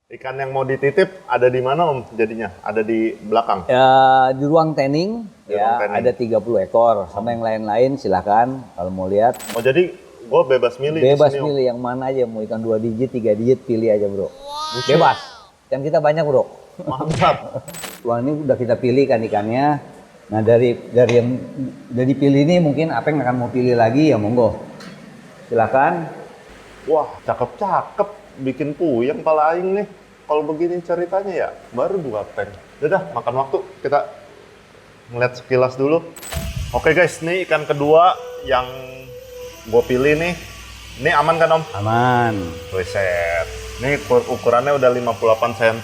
Ikan yang mau dititip ada di mana Om jadinya? Ada di belakang? Ya, di ruang tanning, Di ya, ruang tanning. ada 30 ekor. Sama yang lain-lain silakan kalau mau lihat. Oh jadi gue bebas milih Bebas di sini Om? pilih yang mana aja, mau ikan 2 digit, 3 digit, pilih aja bro. Bebas, kan kita banyak bro. Mantap. Ruang ini udah kita pilih kan ikannya. Nah dari pilih ini mungkin apa yang akan mau pilih lagi ya monggo. Silakan. Wah cakep-cakep. Bikin puyeng pala aing nih. Kalau begini ceritanya ya baru 2 tank. Udah makan waktu kita ngeliat sekilas dulu. Oke guys, nih ikan kedua yang gue pilih nih. Ini aman kan Om? Aman. Reset. Ini ukurannya udah 58 cm.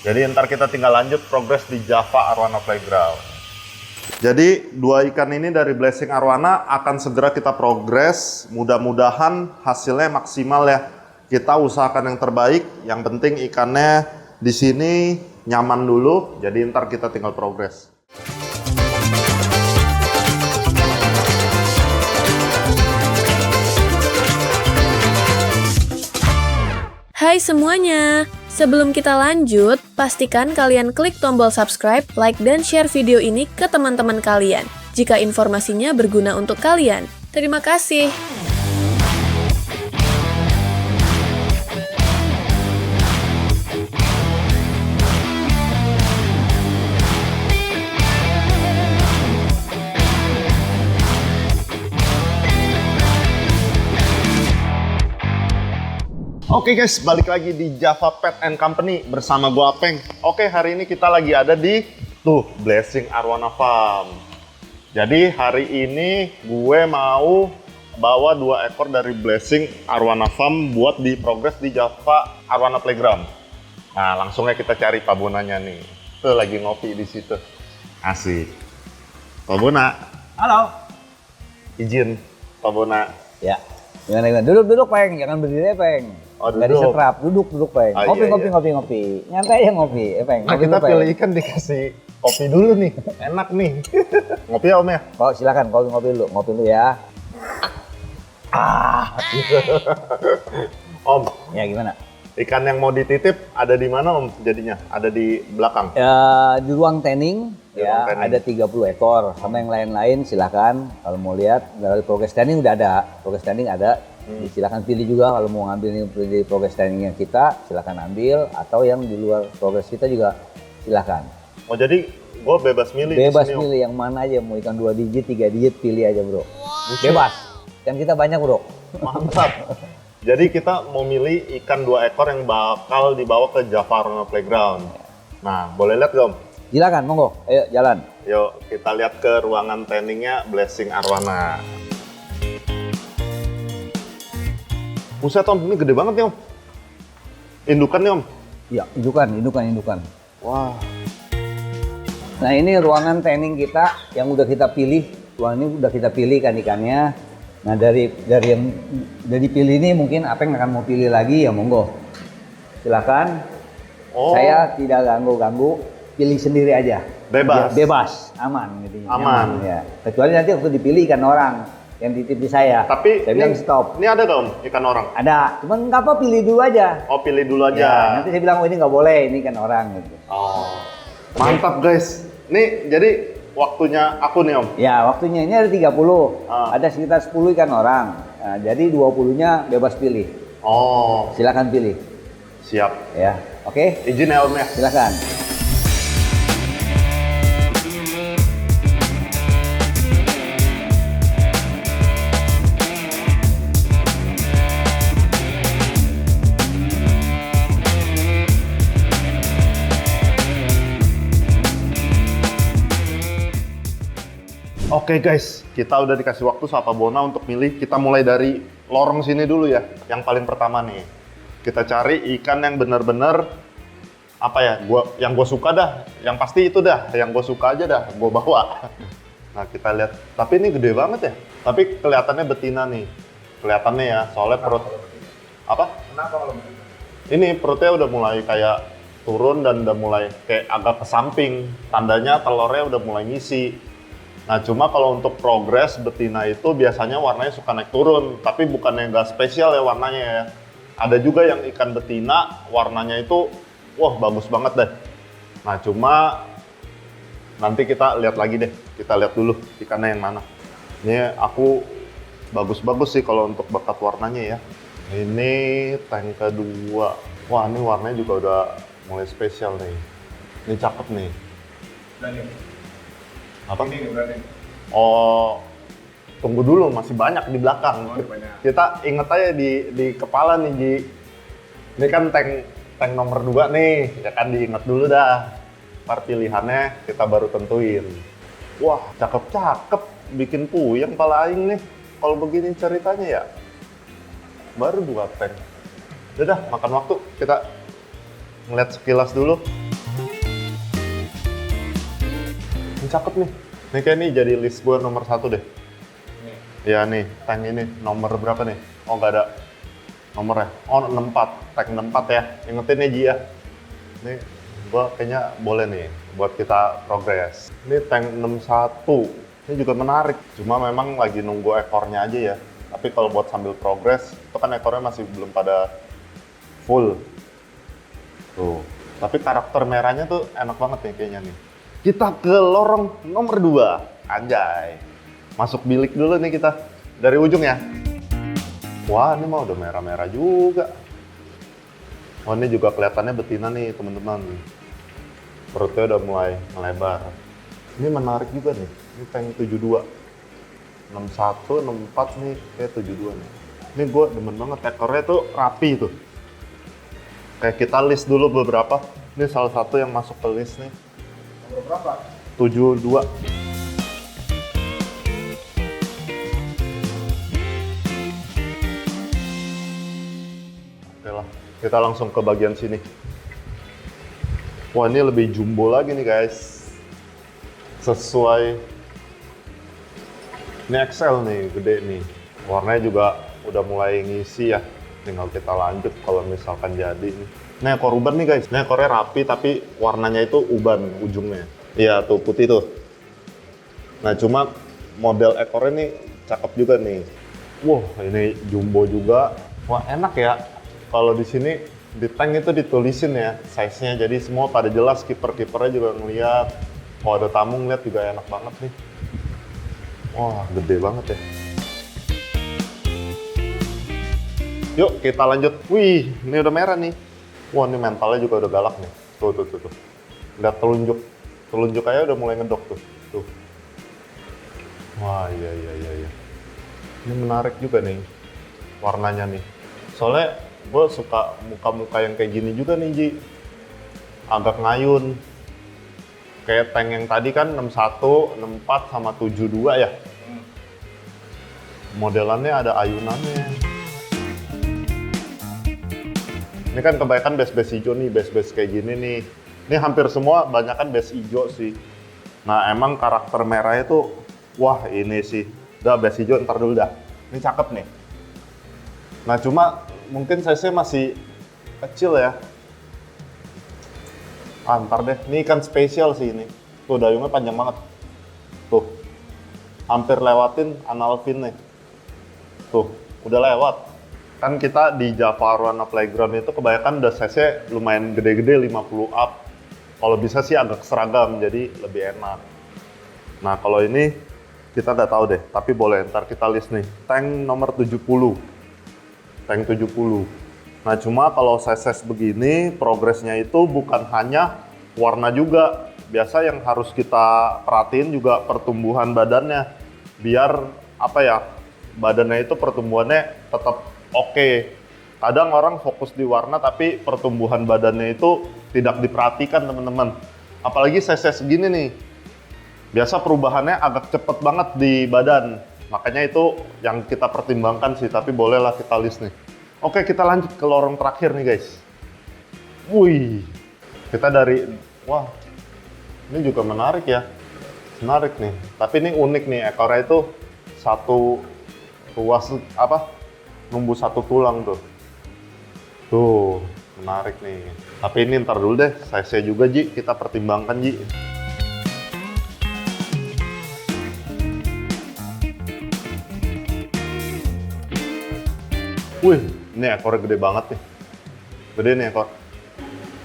Jadi ntar kita tinggal lanjut progres di Java Arowana Playground. Jadi 2 ikan ini dari Blessing Arowana akan segera kita progres. Mudah-mudahan hasilnya maksimal ya. Kita usahakan yang terbaik. Yang penting ikannya di sini nyaman dulu. Jadi ntar kita tinggal progres. Hai semuanya! Sebelum kita lanjut, pastikan kalian klik tombol subscribe, like, dan share video ini ke teman-teman kalian jika informasinya berguna untuk kalian. Terima kasih! Oke guys, balik lagi di Java Pet and Company bersama gua Apeng. Oke, hari ini kita lagi ada di Blessing Arowana Farm. Jadi hari ini gue mau bawa 2 ekor dari Blessing Arowana Farm buat di progres di Java Arowana Playground. Nah, langsung aja kita cari Pak Bonanya nih. Tuh lagi ngopi di situ. Asik. Pak Bona, Halo. izin Pak Bona. Ya. Gimana? Duduk Peng, jangan berdiri Peng. Oh, Nggak duduk. disetrap, duduk Peng. Ah, Ngopi, iya. ngopi. Nyantai aja ngopi, Peng. Nah, Ngopi kita dulu, Peng. pilih ikan dikasih kopi dulu nih. Enak nih. Ngopi ya Om ya? Oh, silakan ngopi dulu ya. Om, Ya gimana? ikan yang mau dititip ada di mana Om jadinya? Ada di belakang? Ya, di ruang tanning, Di ya, ruang tanning. ada 30 ekor. Sama yang lain-lain silakan kalau mau lihat. Dari progress tanning udah ada. Progress tanning ada. Silakan pilih juga kalau mau ngambil ini di progress tanning yang kita, silakan ambil. Atau yang di luar progress kita juga silakan. Oh jadi gue bebas milih Bebas di sini Om? pilih yang mana aja, mau ikan 2 digit, 3 digit, pilih aja bro. Bebas, kan kita banyak bro. Mantap. Jadi kita mau milih ikan 2 ekor yang bakal dibawa ke Java Arowana Playground. Nah, boleh lihat gak Om? Silakan, monggo, ayo jalan. Yuk kita lihat ke ruangan tanningnya Blessing Arowana. Buset Om, ini gede banget nih Om. Indukan nih Om. Ya, indukan. Wah. Nah ini ruangan tanning kita yang udah kita pilih. Ruangan ini udah kita pilih kan ikannya. Nah dari pilih ini mungkin apa yang akan mau pilih lagi ya monggo. Silakan. Oh. Saya tidak ganggu, pilih sendiri aja. Bebas. Ya, bebas, aman gitu. Aman. Nyaman, ya. Kecuali nanti waktu dipilih ikan orang yang dititip di saya. Tapi saya bilang stop. Ini ada gak Om ikan orang? Ada, cuman nggak apa pilih dulu aja. Oh pilih dulu aja. Ya, nanti saya bilang oh ini nggak boleh, ini kan orang gitu. Oh, mantap guys. Nih jadi waktunya aku nih Om. Ya, waktunya ini ada 30. Ah. Ada sekitar 10 ikan orang. Nah, jadi 20-nya bebas pilih. Oh, Silakan pilih. siap. Ya. Oke? Izin ya Om ya. Silakan. Oke guys, kita udah dikasih waktu sama Pak Bona untuk milih. Kita mulai dari lorong sini dulu ya. Yang paling pertama nih. Kita cari ikan yang bener-bener apa ya? Yang gue suka dah. Yang pasti itu dah. Yang gue suka aja dah. Gue bawa. Nah kita lihat. Tapi ini gede banget ya. Tapi kelihatannya betina nih. Kelihatannya ya. Soalnya perut. Apa? Kenapa kalau begitu? Ini perutnya udah mulai kayak turun dan udah mulai kayak agak ke samping. Tandanya telurnya udah mulai ngisi. Nah cuma kalau untuk progres betina itu biasanya warnanya suka naik turun, tapi bukannya nggak spesial ya warnanya ya. Ada juga yang ikan betina, warnanya itu, wah bagus banget deh. Nah cuma nanti kita lihat lagi deh, kita lihat dulu ikannya yang mana. Ini aku bagus-bagus sih kalau untuk bakat warnanya ya. Ini tank kedua. Wah ini warnanya juga udah mulai spesial nih. Ini cakep nih. Apa? Oh, tunggu dulu, masih banyak di belakang. Kita inget aja di kepala nih, Ji. Ini kan tank nomor 2 nih, ya kan diinget dulu dah. Ntar pilihannya kita baru tentuin. Wah, cakep-cakep, bikin puyeng pala aing nih. Kalau begini ceritanya ya, baru 2 tank. Udah, makan waktu, kita ngeliat sekilas dulu. Ini cakep nih. Ini kayak nih jadi list gue nomor 1 deh. Ya nih, tank ini nomor berapa nih? Oh nggak ada nomornya. Oh 64, tank 64 ya. Ingetin ya Ji ya. Ini gue kayaknya boleh nih buat kita progres. Ini tank 61. Ini juga menarik. Cuma memang lagi nunggu ekornya aja ya. Tapi kalau buat sambil progres, itu kan ekornya masih belum pada full. Tuh. Tapi karakter merahnya tuh enak banget nih kayaknya nih. Kita ke lorong nomor 2. Anjay. Masuk bilik dulu nih kita. Dari ujung ya. Wah, ini mah udah merah-merah juga. Oh, ini juga kelihatannya betina nih, teman-teman. Perutnya udah mulai melebar. Ini menarik juga nih. Ini tank 72. 61, 64 nih, kayak 72 nih. Ini gue demen banget, ekornya tuh rapi tuh. Kayak kita list dulu beberapa. Ini salah satu yang masuk ke list nih. Nomor berapa? 72. Oke lah, kita langsung ke bagian sini. Wah, ini lebih jumbo lagi nih guys. Sesuai. Ini XL nih, gede nih. Warnanya juga udah mulai ngisi ya. Tinggal kita lanjut kalau misalkan jadi nih. Ini ekor uban nih guys. Ini ekornya rapi tapi warnanya itu uban ujungnya. Iya tuh putih tuh. Nah cuma model ekornya nih cakep juga nih. Wah ini jumbo juga. Wah enak ya. Kalau di sini di tank itu ditulisin ya size-nya. Jadi semua pada jelas, kiper-kipernya juga ngeliat. Kalau ada tamu ngeliat juga enak banget nih. Wah gede banget ya. Yuk kita lanjut. Wih ini udah merah nih. Wah ini mentalnya juga udah galak nih. Tuh. Lihat telunjuk. Telunjuk aja udah mulai ngedok tuh. Tuh. Wah iya. Ini menarik juga nih warnanya nih. Soalnya gue suka muka-muka yang kayak gini juga nih Ji. Agak ngayun. Kayak tank yang tadi kan 61, 64 sama 72 ya. Modelannya ada ayunannya. Ini kan kebanyakan base-base hijau nih, base-base kayak gini nih. Ini hampir semua banyak kan base hijau sih. Nah emang karakter merahnya tuh, wah ini sih. Udah base hijau ntar dulu dah. Ini cakep nih. Nah cuma mungkin size-nya masih kecil ya. Ntar deh, ini ikan spesial sih ini. Tuh dayungnya panjang banget. Tuh, hampir lewatin anal fin nih. Tuh, udah lewat. Kan kita di Java Arowana Playground itu kebanyakan udah size-nya lumayan gede-gede, 50 up. Kalau bisa sih agak seragam, jadi lebih enak. Nah kalau ini kita nggak tahu deh, tapi boleh ntar kita list nih. Tank nomor 70. Tank 70. Nah cuma kalau size begini, progresnya itu bukan hanya warna juga. Biasa yang harus kita perhatiin juga pertumbuhan badannya. Biar apa ya, badannya itu pertumbuhannya tetap oke. Kadang orang fokus di warna tapi pertumbuhan badannya itu tidak diperhatikan teman-teman. Apalagi size segini nih. Biasa perubahannya agak cepet banget di badan. Makanya itu yang kita pertimbangkan sih, tapi bolehlah kita list nih. Oke, kita lanjut ke lorong terakhir nih guys. Wih, kita dari, wah, ini juga menarik ya. Menarik nih, tapi ini unik nih, ekornya itu satu ruas, numbu satu tulang tuh. Tuh, menarik nih. Tapi ini ntar dulu deh, size-nya juga Ji, kita pertimbangkan Ji. Wih, Ini ekornya gede banget nih. Gede nih ekor.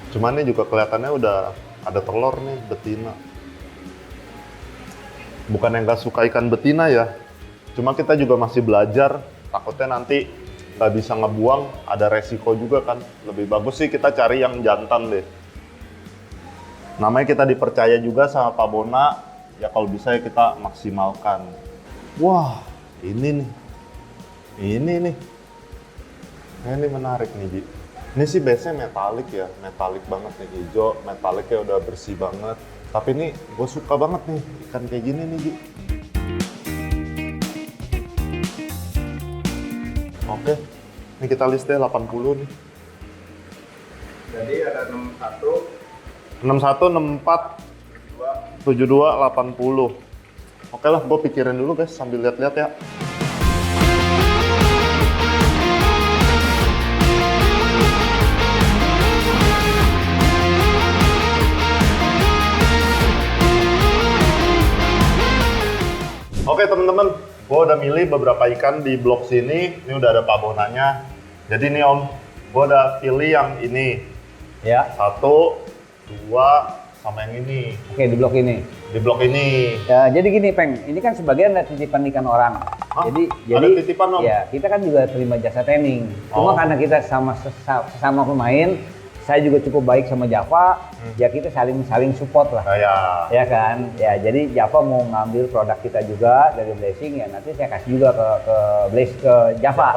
Cuman ini juga kelihatannya udah ada telur nih, betina. Bukan yang nggak suka ikan betina ya. Cuma kita juga masih belajar. Takutnya nanti nggak bisa ngebuang, ada resiko juga kan. Lebih bagus sih kita cari yang jantan deh. Namanya kita dipercaya juga sama Pak Bona. Ya kalau bisa ya kita maksimalkan. Wah, ini nih. Ini nih. Ini menarik nih, Ji. Ini sih biasanya metalik ya, metalik banget nih, hijau, metaliknya udah bersih banget. Tapi ini gue suka banget nih, ikan kayak gini nih, Ji. Oke, ini kita list deh 80 nih. Jadi ada 61, 61, 64, 72, 80. Oke lah, gue pikirin dulu guys, sambil lihat-lihat ya. Oke teman-teman, gue udah milih beberapa ikan di blok sini. Ini udah ada Pak Bonanya. Jadi nih Om, gue udah pilih yang ini. Ya. 1, 2, sama yang ini. Oke, di blok ini. Di blok ini. Ya, jadi gini, Peng. Ini kan sebagian dari titipan ikan orang. Hah? Jadi Ada titipan, Om? Ya, kita kan juga terima jasa training. Cuma Oh. karena kita sesama pemain, saya juga cukup baik sama Java. Ya kita saling support lah. Kayak Ya kan? Ya, jadi Java mau ngambil produk kita juga dari Blessing, ya nanti saya kasih juga ke Java.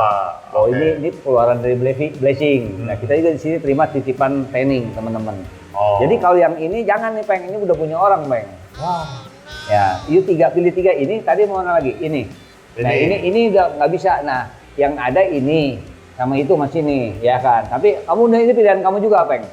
Oh, Oke. ini keluaran dari Blessing. Nah, kita juga di sini terima titipan training, teman-teman. Oh. Jadi kalau yang ini jangan nih, Peng. Ini udah punya orang, Peng. Wah. Ya, pilih tiga ini. Tadi mau mana lagi? Ini. Nah, ini udah nggak bisa. Nah, yang ada ini sama itu masih nih, ya kan? Tapi kamu udah ini pilihan kamu juga, Peng.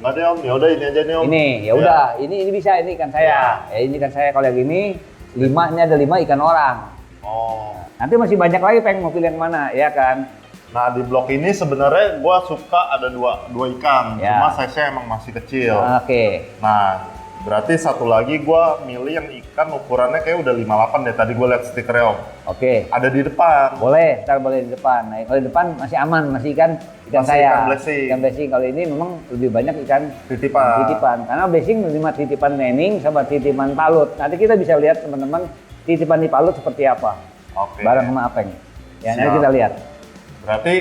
Nggak deh Om, ya udah ini aja nih Om. Ini, ya udah. Ini bisa. Ini ikan saya. Ya, ini ikan saya. Kalau yang ini 5, ini ada 5 ikan orang. Oh. Nanti masih banyak lagi, Peng. Mau pilih yang mana, ya kan? Nah di blok ini sebenarnya gue suka ada dua ikan, Ya. cuma size-nya emang masih kecil. Oke. Nah berarti satu lagi gue milih yang ikan ukurannya kayak udah 58 deh. Tadi gue liat stikernya Om. Oke. Ada di depan. Boleh, ntar boleh di depan. Nah, kalau di depan masih aman, masih ikan Masih saya. ikan Blessing. Ikan Blessing. Kalau ini memang lebih banyak ikan Titipan. Karena Blessing menerima titipan training sama titipan palut. Nanti kita bisa lihat teman-teman titipan di palut seperti apa. Oke. Bareng sama Apeng. Ya, nanti Siap. kita lihat. Berarti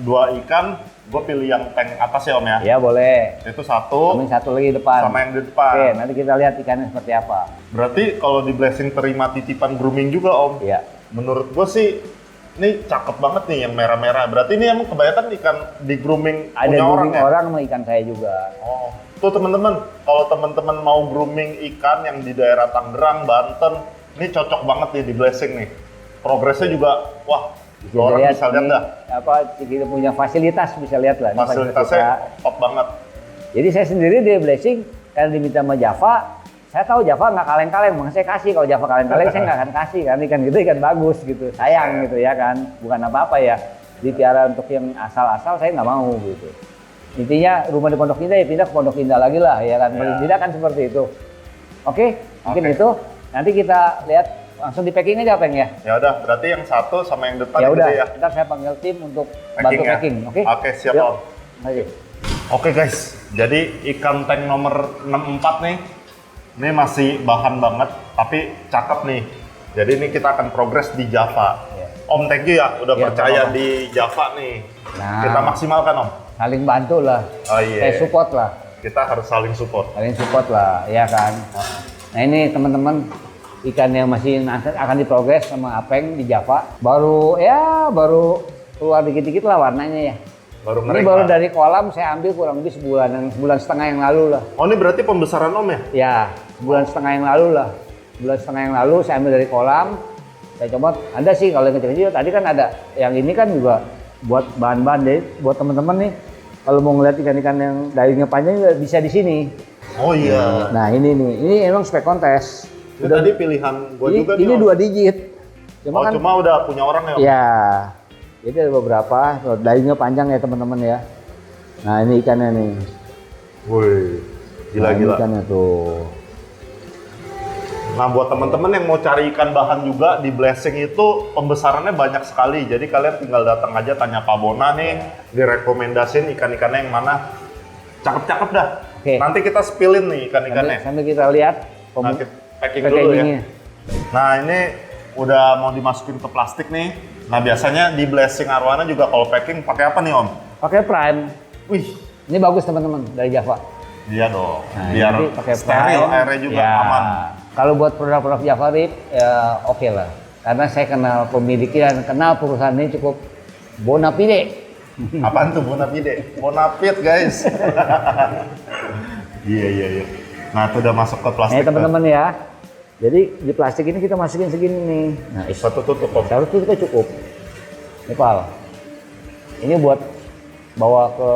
2 ikan, gue pilih yang tank atas ya Om ya. Ya, boleh. Itu 1 Kami satu lagi di depan. sama yang di depan. Oke, nanti kita lihat ikannya seperti apa. Berarti kalau di Blessing terima titipan grooming juga Om. Iya. Menurut gue sih ini cakep banget nih yang merah-merah. Berarti ini emang kebanyakan ikan di grooming Ada punya orang grooming ya? orang sama ikan saya juga. Oh, tuh teman-teman, kalau teman-teman mau grooming ikan yang di daerah Tangerang, Banten, ini cocok banget nih di Blessing nih. Progresnya juga, wah, orang bisa lihat ini, dah. apa kita punya fasilitas, bisa lihat lah. Ini Fasilitasnya fasilitas. top banget. Jadi saya sendiri di Blessing karena diminta sama Java, saya tahu Java nggak kaleng-kaleng, makanya saya kasih. Kalau Java kaleng-kaleng saya nggak akan kasih, karena ikan gitu ikan bagus gitu, sayang gitu ya kan, bukan apa-apa ya. Dipiara untuk yang asal-asal saya nggak mau gitu. Intinya rumah di Pondok Indah ya pindah ke Pondok Indah lagi lah ya kan, paling tidak kan seperti itu. Oke, mungkin Oke. itu. Nanti kita lihat langsung di packing aja, Peng ya. Ya udah, berarti yang 1 sama yang depan Ya yang udah, gede ya. ntar saya panggil tim untuk Packing bantu ya? packing, oke? Oke, siap, Yuk. Om. Ayo. Oke guys, jadi ikan tank nomor 64 nih, ini masih bahan banget, tapi cakep nih. Jadi ini kita akan progres di Java. Iya. Om thank you ya, udah Iya, percaya sama-sama. di Java nih. Nah. Kita maksimalkan Om. Saling bantu lah, Oh iya. saya support lah, Kita harus saling support. saling support lah, ya kan? Nah ini teman-teman, ikan yang masih nanti akan diprogres sama Apeng di Java, baru keluar dikit-dikit lah warnanya ya. Baru Ini ngering baru lah. dari kolam saya ambil kurang lebih sebulan setengah yang lalu lah. Oh ini berarti pembesaran Om ya? Ya, sebulan setengah yang lalu lah. Sebulan setengah yang lalu saya ambil dari kolam. Saya coba, ada sih kalau yang kecil-kecil. Tadi kan ada. Yang ini kan juga buat bahan-bahan deh. Buat teman-teman nih, kalau mau ngeliat ikan-ikan yang dagingnya panjang juga bisa di sini. Oh iya. Nah ini nih, ini emang spek kontes. Ini tadi pilihan gue juga nih Ini Om. 2 digit. Oh cuma udah punya orang ya Om? Ya, jadi ada beberapa. Dagingnya panjang ya teman-teman ya. Nah ini ikannya nih. Wih, Nah, ini gila-gila. ikannya tuh. Nah, buat teman-teman yang mau cari ikan bahan juga di Blessing itu pembesarannya banyak sekali. Jadi kalian tinggal datang aja tanya Pak Bona nih, direkomendasin ikan-ikannya yang mana. Cakep-cakep dah. Oke. Nanti kita spillin nih ikan-ikannya. Sambil kita lihat Nah, kita packing dulu ya. packagingnya. Nah, ini udah mau dimasukin ke plastik nih. Nah, biasanya di Blessing Arowana juga kalau packing pakai apa nih, Om? Pakai prime. Wih, Ini bagus teman-teman dari Java. iya dong. Nah, Biar nanti pakai steril, prime. airnya juga Ya, aman. Kalau buat produk-produk Java Rip, ya oke lah. Karena saya kenal pemiliknya dan kenal perusahaan ini cukup bona fide. Apaan tuh Bonafide? Bonafide, guys. Iya. Nah, itu udah masuk ke plastik. Nih teman-teman ya. Jadi di plastik ini kita masukin segini nih. Nah, Satu tutup, Om. seharusnya kita cukup. Ini Pal. Ini buat bawa ke,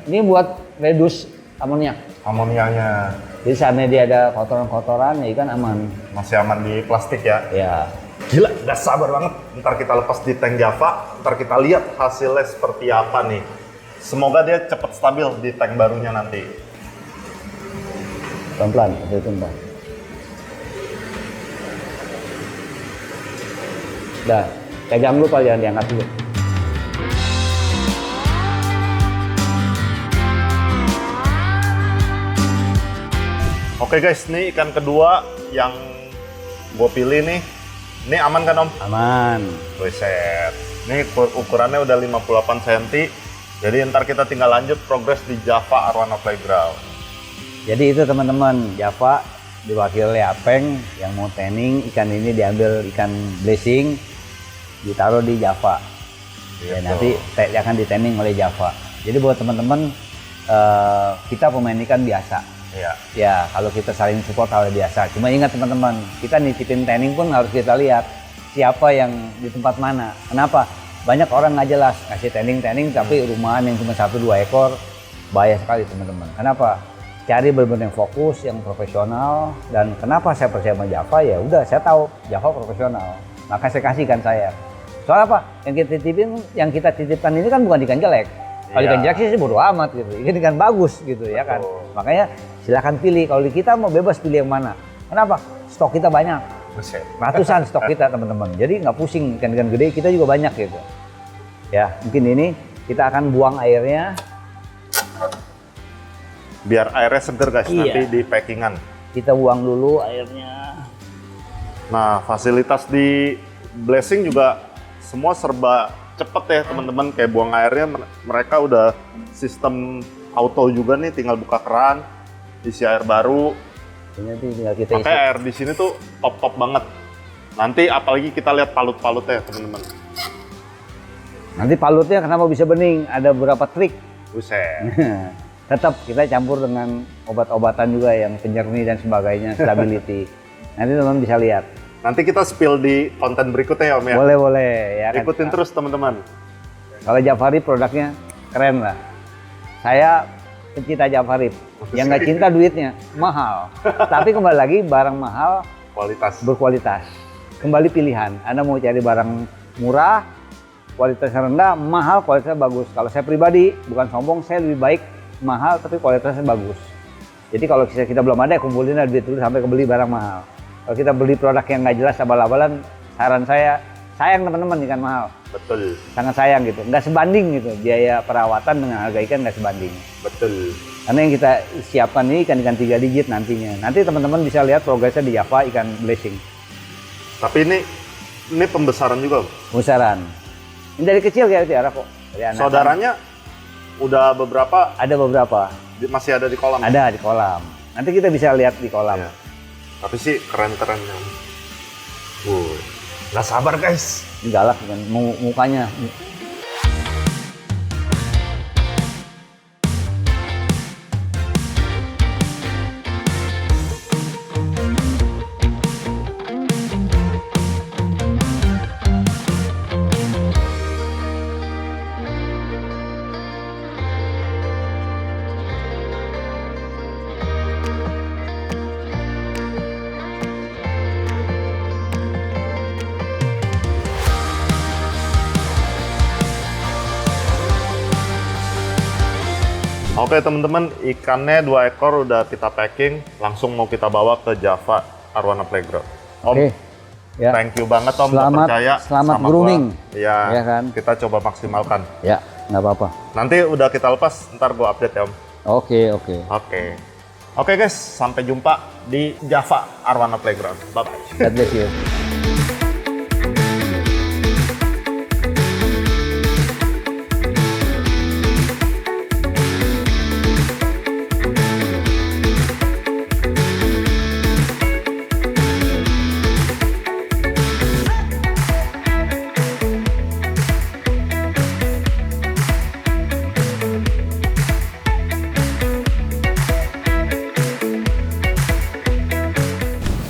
ini buat reduce amoniak. Amonianya Jadi seandainya dia ada kotoran-kotoran, ya ikan aman. masih aman di plastik ya. Ya. Gila, gak sabar banget. Ntar kita lepas di tank Java, ntar kita lihat hasilnya seperti apa nih. Semoga dia cepat stabil di tank barunya nanti. Pelan-pelan, pelan. Dah, pegang dulu Pal, jangan diangkat dulu. Oke guys, nih ikan kedua yang gue pilih nih. Ini aman kan, Om? Aman. Reset. Ini ukurannya udah 58 cm. Jadi ntar kita tinggal lanjut progres di Java Arowana Playground. Jadi itu teman-teman, Java diwakili oleh Apeng yang mau tanning, ikan ini diambil ikan blessing, ditaruh di Java. Ya, Gitu. nanti akan di-tanning oleh Java. Jadi buat teman-teman, kita pemain ikan biasa. Iya. Ya, kalau kita saling support hal biasa. Cuma ingat teman-teman, kita nitipin tanning pun harus kita lihat siapa yang di tempat mana. Kenapa? Banyak orang nggak jelas ngasih tanning tapi rumahan yang cuma 1-2 ekor, bahaya sekali teman-teman. Kenapa? Cari benar-benar yang fokus, yang profesional. Dan kenapa saya percaya sama Java? Ya udah, saya tahu Java profesional. Maka saya kasihkan saya. Soal apa? Yang kita titipkan ini kan bukan ikan jelek. Kalau ikan jelek sih bodo amat gitu. Ikan bagus gitu ya kan. Makanya silakan pilih. Kalau di kita mau bebas pilih yang mana. Kenapa? Stok kita banyak. Reset. Ratusan stok kita teman-teman. Jadi nggak pusing ikan-ikan gede, kita juga banyak gitu. Ya, mungkin ini kita akan buang airnya. Biar airnya seger guys, Iya. nanti di packingan. Kita buang dulu airnya. Nah, fasilitas di Blessing juga semua serba cepet ya teman-teman. Kayak buang airnya mereka udah sistem auto juga nih, tinggal buka keran, isi air baru. Ini nanti tinggal kita isi. Makanya air di sini tuh top banget. Nanti apalagi kita lihat palut-palutnya teman-teman. Nanti palutnya kenapa bisa bening? Ada beberapa trik. Buset. Tetap kita campur dengan obat-obatan juga yang penyerni dan sebagainya, stability. Nanti teman-teman bisa lihat. Nanti kita spill di konten berikutnya ya Om ya. Boleh ya kan. Ikutin terus teman-teman. Kalau Jafarip produknya keren lah. Saya pencinta Jafarip. Yang nggak cinta duitnya mahal. Tapi kembali lagi barang mahal Kualitas. berkualitas. Kembali pilihan. Anda mau cari barang murah, kualitasnya rendah, mahal, kualitasnya bagus. Kalau saya pribadi, bukan sombong, saya lebih baik mahal tapi kualitasnya bagus. Jadi kalau kita belum ada, kumpulin duit dulu sampai kebeli barang mahal. Kalau kita beli produk yang nggak jelas, abal-abalan, saran saya, sayang teman-teman ikan mahal. Betul. Sangat sayang gitu. Nggak sebanding gitu. Biaya perawatan dengan harga ikan nggak sebanding. Betul. Karena yang kita siapkan ini ikan-ikan 3 digit nantinya. Nanti teman-teman bisa lihat progresnya di Java ikan blessing. Tapi ini pembesaran juga Om. Besaran. Ini dari kecil kayak tiara kok. Dari anak. Saudaranya udah beberapa Ada beberapa. masih ada di kolam. Ada di kolam. Nanti kita bisa lihat di kolam. Ya. Tapi sih keren-keren ya. Nggak sabar guys. Ini galak kan mukanya. Oke teman-teman, ikannya 2 ekor udah kita packing, langsung mau kita bawa ke Java. Arwana Playground. Om, Oke. Ya. thank you banget Om, udah Selamat- percaya selamat sama grooming. gua. Iya, Ya kan? kita coba maksimalkan. Ya, nggak apa-apa. Nanti udah kita lepas, ntar gua update ya Om. Oke, oke. Oke guys, sampai jumpa di Java Arwana Playground. Bye-bye. God bless you.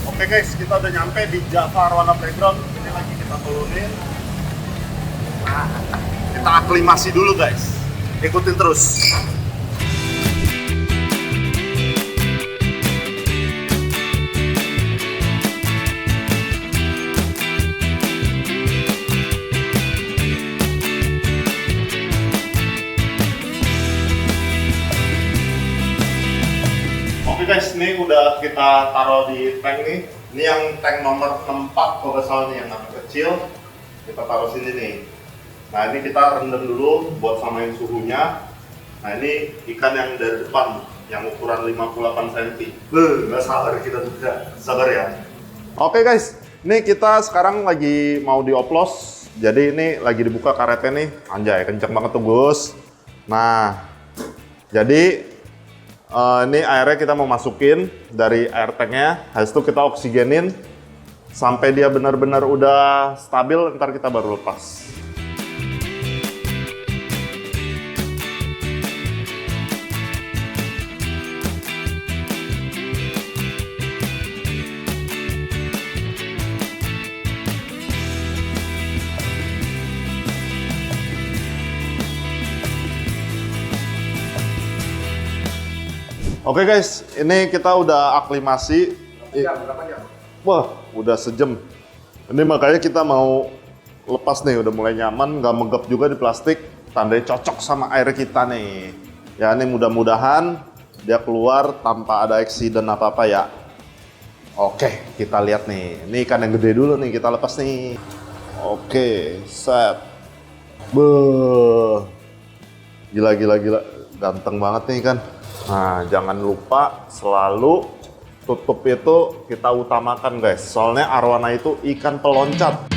Oke guys, kita udah nyampe di Java Arwana Playground. Ini lagi kita turunin. Nah, kita aklimasi dulu guys. Ikutin terus. Oke guys, ini udah kita taruh di tank nih. Ini yang tank nomor 4 kalau nggak salah nih, yang agak kecil. Kita taruh sini nih. Nah ini kita rendam dulu buat samain suhunya. Nah ini ikan yang dari depan, yang ukuran 58 cm. Nggak sabar kita juga, sabar ya. Oke guys, ini kita sekarang lagi mau dioplos. Jadi ini lagi dibuka karetnya nih. Anjay, kenceng banget tuh Gus. Nah, jadi ini airnya kita mau masukin dari air tanknya, habis itu kita oksigenin sampai dia benar-benar udah stabil, ntar kita baru lepas. Oke guys, ini kita udah aklimasi. Berapa jam? Wah, udah sejam. Ini makanya kita mau lepas nih, udah mulai nyaman, nggak megap juga di plastik. Tandanya cocok sama air kita nih. Ya ini mudah-mudahan dia keluar tanpa ada accident apa-apa ya. Oke, kita lihat nih. Ini ikan yang gede dulu nih, kita lepas nih. Oke, set. Beuh. Gila. Ganteng banget nih ikan. Nah, jangan lupa selalu tutup itu kita utamakan guys. Soalnya arwana itu ikan peloncat.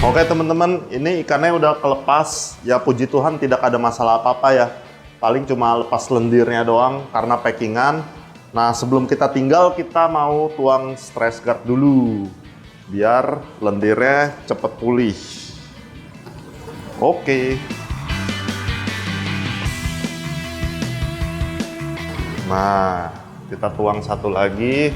Oke teman-teman, ini ikannya udah kelepas. Ya puji Tuhan tidak ada masalah apa-apa ya. Paling cuma lepas lendirnya doang karena packingan. Nah sebelum kita tinggal, kita mau tuang stress guard dulu. Biar lendirnya cepet pulih. Oke. Nah, kita tuang satu lagi.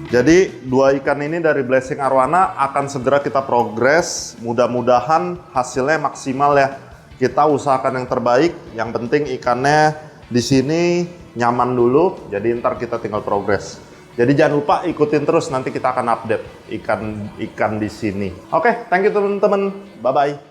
Jadi dua ikan ini dari Blessing Arwana akan segera kita progres. Mudah-mudahan hasilnya maksimal ya. Kita usahakan yang terbaik. Yang penting ikannya di sini nyaman dulu. Jadi ntar kita tinggal progres. Jadi jangan lupa ikutin terus, nanti kita akan update ikan di sini. Oke, thank you teman-teman. Bye bye.